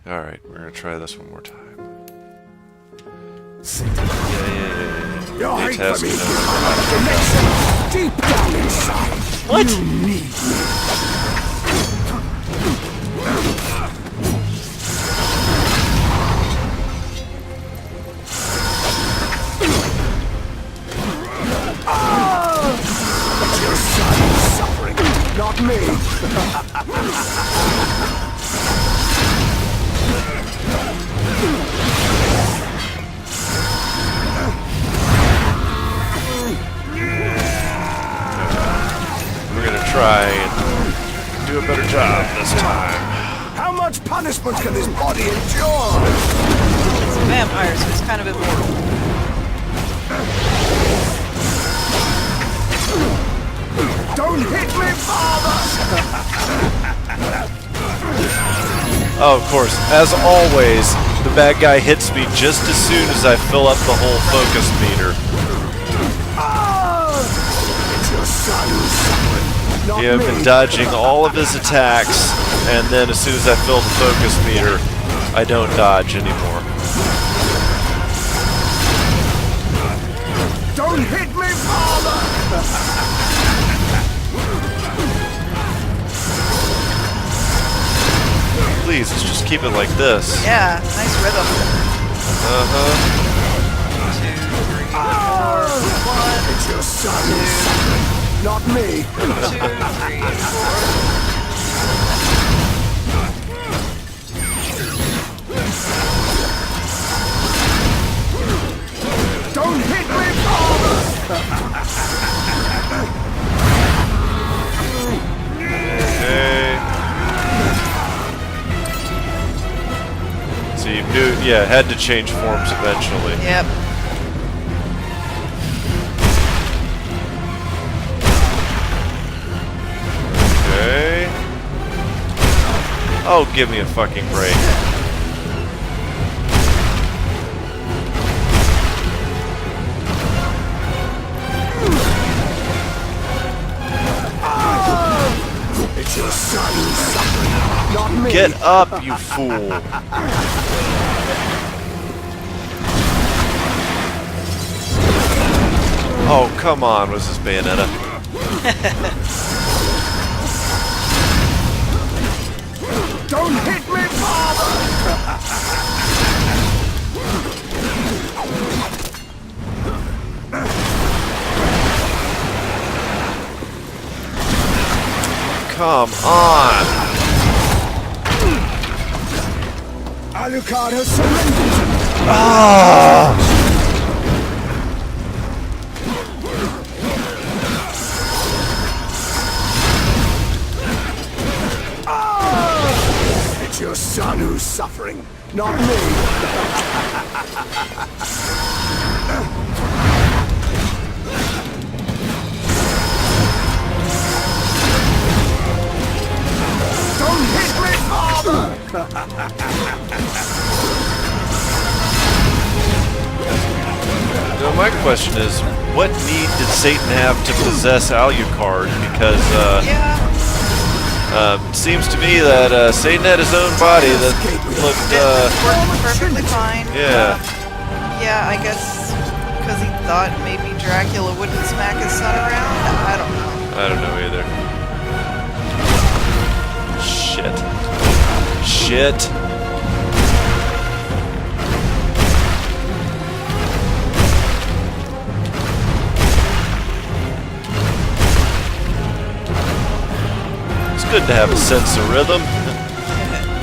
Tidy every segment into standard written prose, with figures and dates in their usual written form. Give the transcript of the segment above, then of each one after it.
Alright, we're gonna try this one more time. Yeah. Your hate task for me is is over. my imagination deep down inside. What? You need me. It's your son suffering, not me. We're gonna try and do a better job this time. How much punishment can this body endure? It's a vampire, so it's kind of immortal. Don't hit me, father! Oh, of course, as always, the bad guy hits me just as soon as I fill up the whole focus meter. It's your son who's suffering, not Yeah, I've me. been dodging all of his attacks, and then as soon as I fill the focus meter, I don't dodge anymore. Don't hit me, father! Please, let's just keep it like this. Yeah, nice rhythm. Uh-huh. 2, 3, 4, 1, It's your son who's suffering, not me. 2, 3, 4. Don't hit me, father! Okay. So you knew, yeah, had to change forms eventually. Yep. Okay. Oh, give me a fucking break. It's your son who's suffering, not me. Get up, you fool. Oh, come on, what's this Bayonetta? Don't hit me, father! Come on. Alucard has surrendered. Ah! It's your son who's suffering, not me. Don't hit me, father! Now my question is, what need did Satan have to possess Alucard? Because, it seems to me that Satan had his own body that looked, Worked perfectly fine. yeah. Yeah, I guess because he thought maybe Dracula wouldn't smack his son around. I don't know. I don't know either. Shit. It's good to have a sense of rhythm.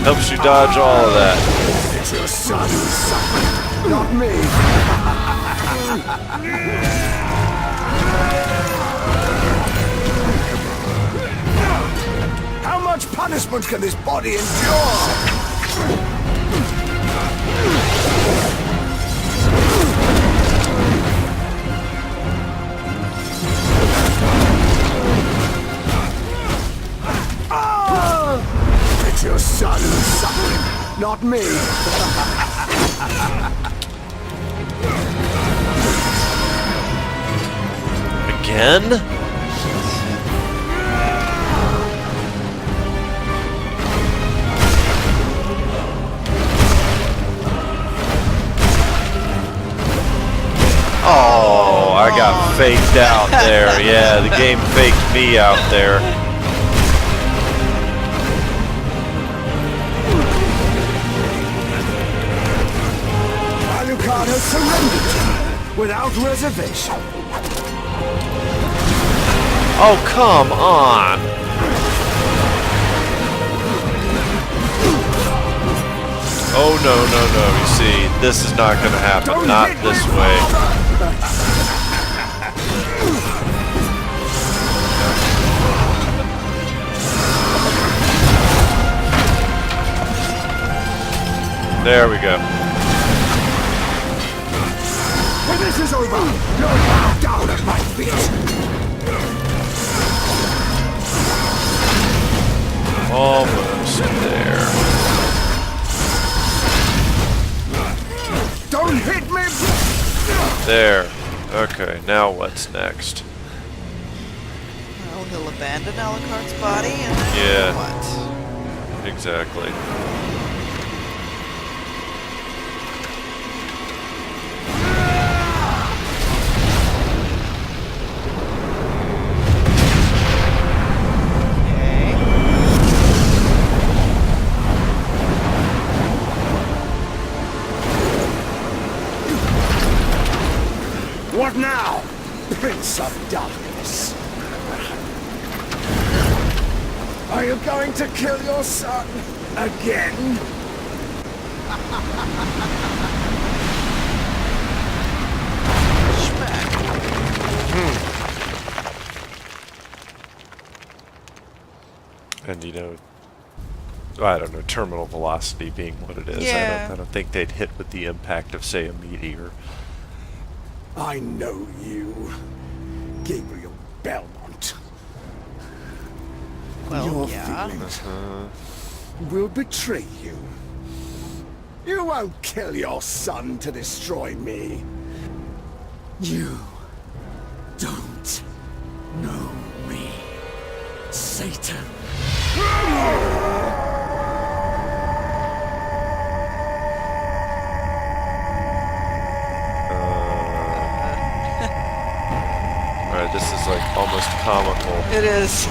Helps you dodge all of that. It's your son who's suffering, not me. How much punishment can this body endure? It's your son who's suffering, not me. Again? faked out there. Yeah, the game faked me out there. Alucard has surrendered without reservation. Oh, come on! Oh, no. You see, this is not gonna happen. Not this way. There we go. When this is over, you'll bow down at my feet. Almost there. Don't hit me! There. Okay, now what's next? Well, he'll abandon Alucard's body and then Yeah. what? Exactly. What now, Prince of Darkness? Are you going to kill your son again? And you know, I don't know, terminal velocity being what it is. Yeah. I don't think they'd hit with the impact of, say, a meteor. I know you, Gabriel Belmont. Well, Your yeah. feelings will betray you. You won't kill your son to destroy me. You don't know me, Satan. Alright, this is like almost comical. It is.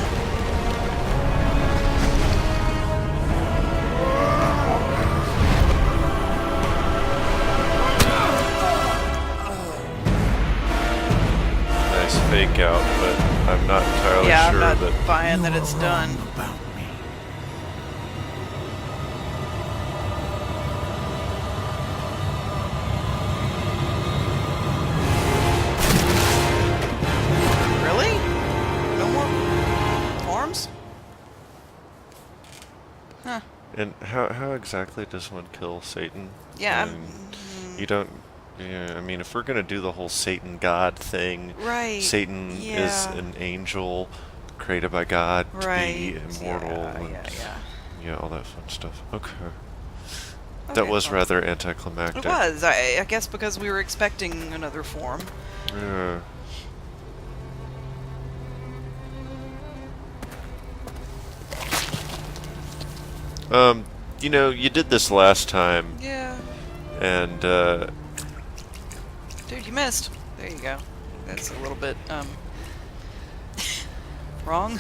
Nice fake out, but I'm not entirely Yeah, sure I'm that. not buying that it's done. About me. Really? No more forms? Huh. And how exactly does one kill Satan? Yeah, You don't. Yeah, I mean, if we're gonna do the whole Satan God thing, right. Satan is Yeah. an angel created by God to Right. be immortal. Yeah, and, yeah. yeah, all that fun stuff. Okay. Okay, That was well, rather anticlimactic. It was. I guess because we were expecting another form. Yeah. You know, you did this last time, Yeah. and, Dude, you missed. There you go. That's a little bit, wrong.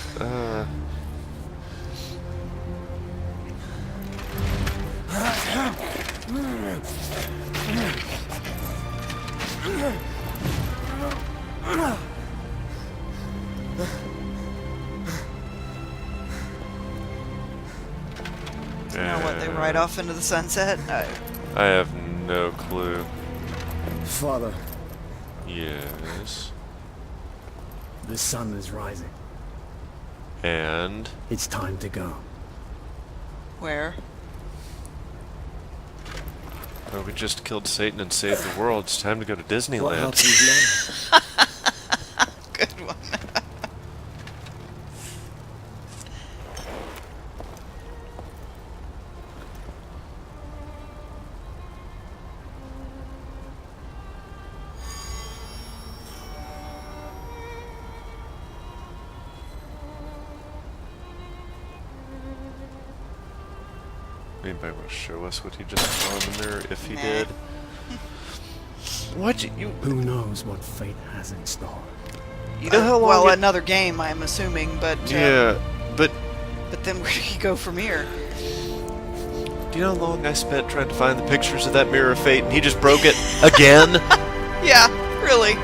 Now what, they ride off into the sunset? I have no clue. Father, Yes. the sun is rising. And... It's time to go. Where? well, we just killed Satan and saved the world. It's time to go to What Disneyland. happens now? Good one. Anybody want to show us what he just saw in the mirror, if he Nah. did? What you... Who knows what fate has in store? You know how long? Well, another game, I'm assuming, but yeah, but then where do you go from here? do you know how long I spent trying to find the pictures of that Mirror of Fate, and he just broke it again? Yeah, really. Okay,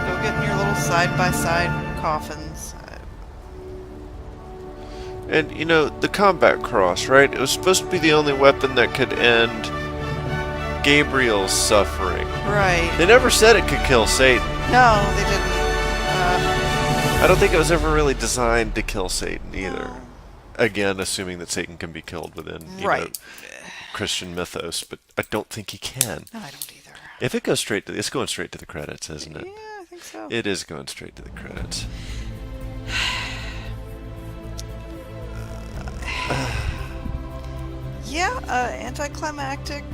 go get in your little side-by-side coffins. And, you know, the combat cross, right? It was supposed to be the only weapon that could end Gabriel's suffering. Right. They never said it could kill Satan. No, they didn't. I don't think it was ever really designed to kill Satan either. Again, assuming that Satan can be killed within, you know, Christian mythos, but I don't think he can. No, I don't either. If it goes straight to, it's going straight to the credits, isn't it? Yeah, I think so. It is going straight to the credits. Yeah, anticlimactic.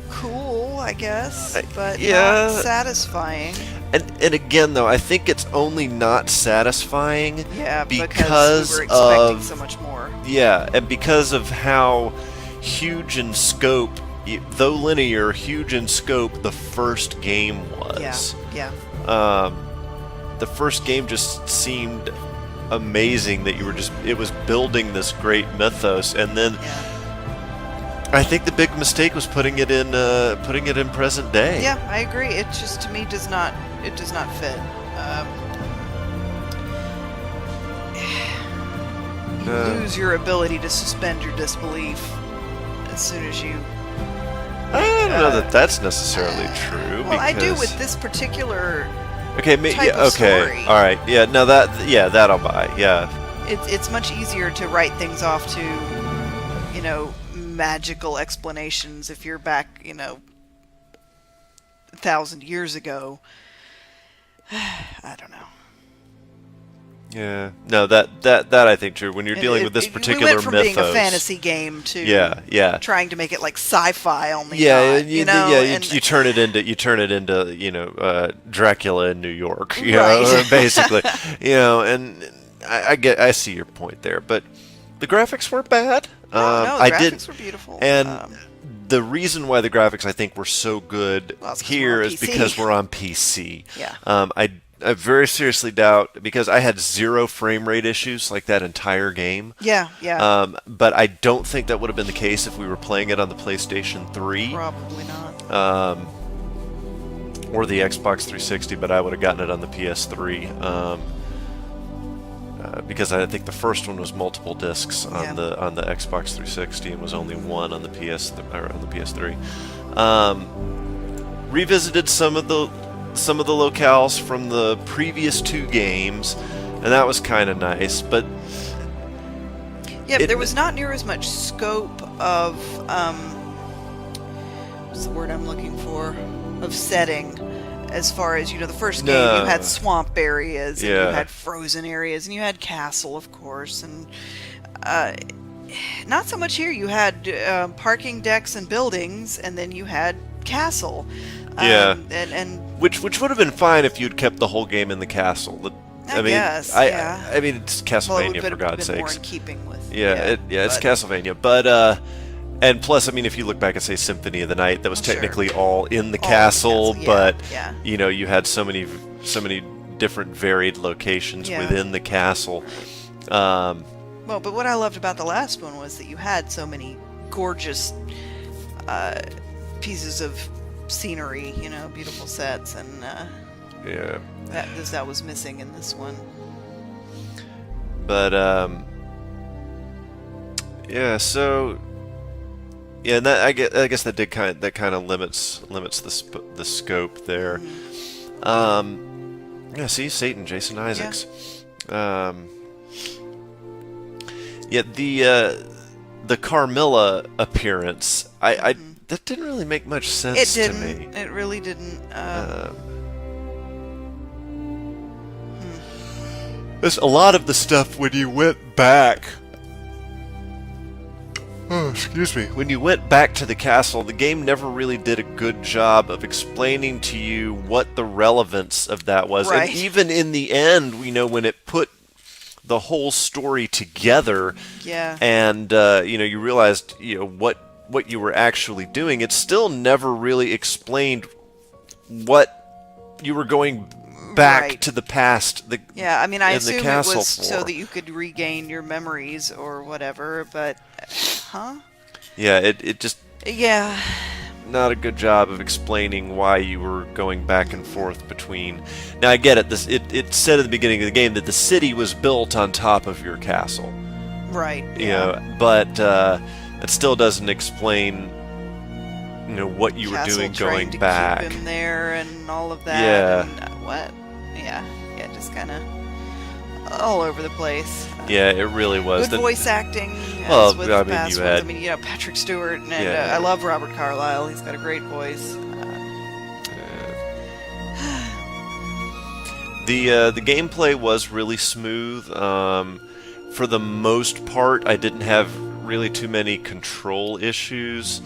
Cool, I guess, but yeah. not satisfying. And again, though, I think it's only not satisfying Yeah, because we were expecting of so much more. Yeah, and because of how huge in scope, though linear, huge in scope, the first game was. Yeah. The first game just seemed amazing that it was building this great mythos, and then I think the big mistake was putting it in present day. Yeah, I agree. It just, to me, does not fit. You lose your ability to suspend your disbelief as soon as you... I don't know that that's necessarily true. Well, I do with this particular type of story. All right, yeah, no, that I'll buy, yeah. It's much easier to write things off to, you know, magical explanations if you're back, you know, 1,000 years ago. I don't know. Yeah, no, that I think true. When you're dealing with this particular we went from mythos, being a fantasy game to trying to make it like sci-fi only. You turn it into you know, Dracula in New York, you know, basically, you know, and I see your point there, but the graphics weren't bad. No, the graphics were beautiful, and the reason why the graphics I think were so good here is because we're on PC. Yeah. I very seriously doubt, because I had 0 frame rate issues like that entire game. Yeah. But I don't think that would have been the case if we were playing it on the PlayStation 3. Probably not. Or the Xbox 360, but I would have gotten it on the PS3. Because I think the first one was multiple discs on the Xbox 360 and was only one on the PS3. Revisited some of the locales from the previous 2 games, and that was kind of nice, but there was not near as much scope of what's the word I'm looking for, of setting, as far as, you know, the first game you had swamp areas, and you had frozen areas, and you had castle, of course, and not so much here. You had parking decks and buildings, and then you had castle. And which would have been fine if you'd kept the whole game in the castle. I mean, it's Castlevania, for God's sakes. More in keeping with. It's Castlevania, but and plus, I mean, if you look back at, say, Symphony of the Night, that was technically all in the castle, but you know, you had so many different varied locations within the castle. Well, but what I loved about the last one was that you had so many gorgeous pieces of scenery, you know, beautiful sets, and that was missing in this one. But so and that I guess that kind of limits the scope there. See, Satan, Jason Isaacs. The Carmilla appearance, that didn't really make much sense to me. It really didn't. There's a lot of the stuff when you went back. Oh, excuse me. When you went back to the castle, the game never really did a good job of explaining to you what the relevance of that was. Right. And even in the end, we know when it put the whole story together. Yeah. And you realized what you were actually doing. It still never really explained what you were going back to the past. I mean, I assume it was for. so that you could regain your memories or whatever, but Yeah, it just yeah. Not a good job of explaining why you were going back and forth between. Now I get it. It said at the beginning of the game that the city was built on top of your castle. Right. But it still doesn't explain what you were doing going back. Keep him there and all of that. Yeah. And what? Yeah, just kind of all over the place. Yeah, it really was. Good voice acting. Well, with I mean, you had. I mean, Patrick Stewart, and I love Robert Carlyle. He's got a great voice. The gameplay was really smooth. For the most part, I didn't have really too many control issues.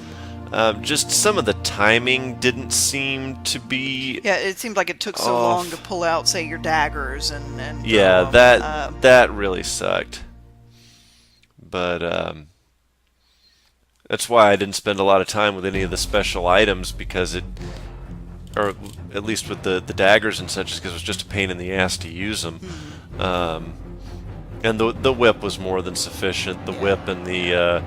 Just some of the timing didn't seem to be. Yeah, it seemed like it took so long to pull out, say, your daggers and. Yeah, that really sucked. But that's why I didn't spend a lot of time with any of the special items, because or at least with the daggers and such, because it was just a pain in the ass to use them. And the whip was more than sufficient. The whip and the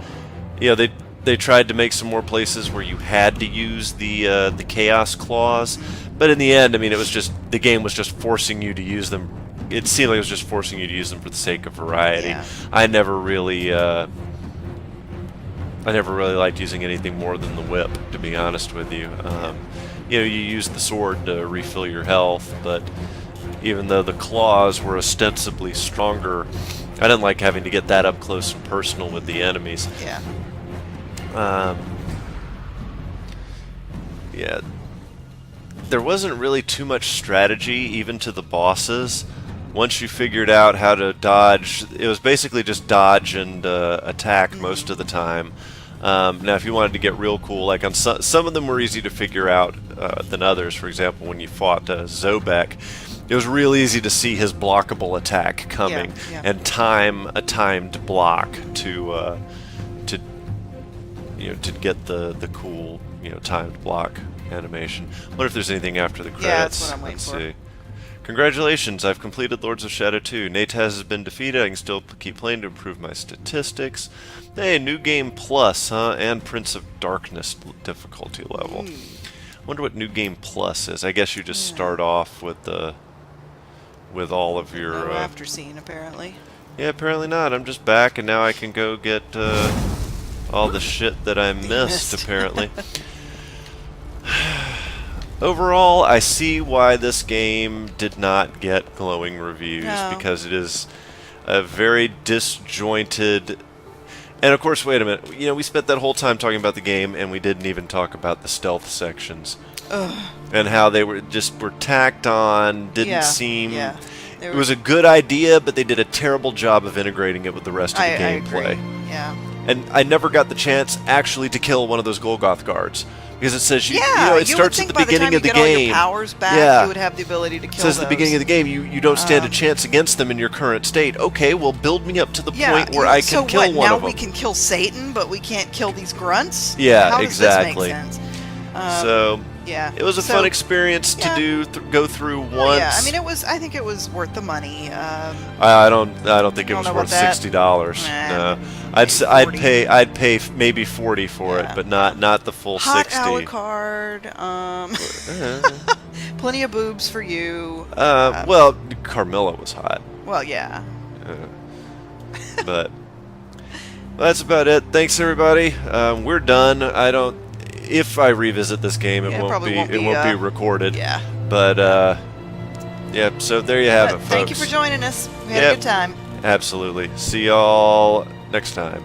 they tried to make some more places where you had to use the chaos claws, but in the end, I mean, it was just the game was just forcing you to use them. It seemed like it was just forcing you to use them for the sake of variety. Yeah. I never really liked using anything more than the whip, to be honest with you. You use the sword to refill your health, but even though the claws were ostensibly stronger, I didn't like having to get that up close and personal with the enemies. Yeah. There wasn't really too much strategy, even to the bosses. Once you figured out how to dodge, it was basically just dodge and attack most of the time. Now, if you wanted to get real cool, like on some of them were easy to figure out than others. For example, when you fought Zobek, it was real easy to see his blockable attack coming and time a timed block to get the cool timed block animation. I wonder if there's anything after the credits. Yeah, that's what I'm waiting for. See. Congratulations, I've completed Lords of Shadow 2. Nataz has been defeated. I can still keep playing to improve my statistics. Hey, New Game Plus, huh? And Prince of Darkness difficulty level. Wonder what New Game Plus is. I guess you just start off with all of your... No after scene, apparently. Yeah, apparently not. I'm just back, and now I can go get all the shit that I missed, apparently. Overall, I see why this game did not get glowing reviews, because it is a very disjointed... And of course, wait a minute, we spent that whole time talking about the game, and we didn't even talk about the stealth sections. And how they were tacked on, didn't seem... Yeah. It was a good idea, but they did a terrible job of integrating it with the rest of the gameplay. I agree. Yeah. And I never got the chance actually to kill one of those Golgoth guards. Because it says it starts at the beginning of the game. All your powers back, you would have the ability to kill It says at the beginning of the game you don't stand a chance against them in your current state. Okay, well, build me up to the point where I can kill one of them. Now we can kill Satan, but we can't kill these grunts? Yeah, How exactly. Does this make sense? Yeah, it was a fun experience to go through once. Yeah, I mean, I think it was worth the money. I don't think it was worth $60. No, I'd pay maybe $40 for it, but not the full Hot $60. Alucard. Plenty of boobs for you. Well, Carmilla was hot. Well, yeah. But that's about it. Thanks, everybody. We're done. If I revisit this game, it won't be recorded. Yeah. But so there you have it, folks. Thank you for joining us. We had a good time. Absolutely. See y'all next time.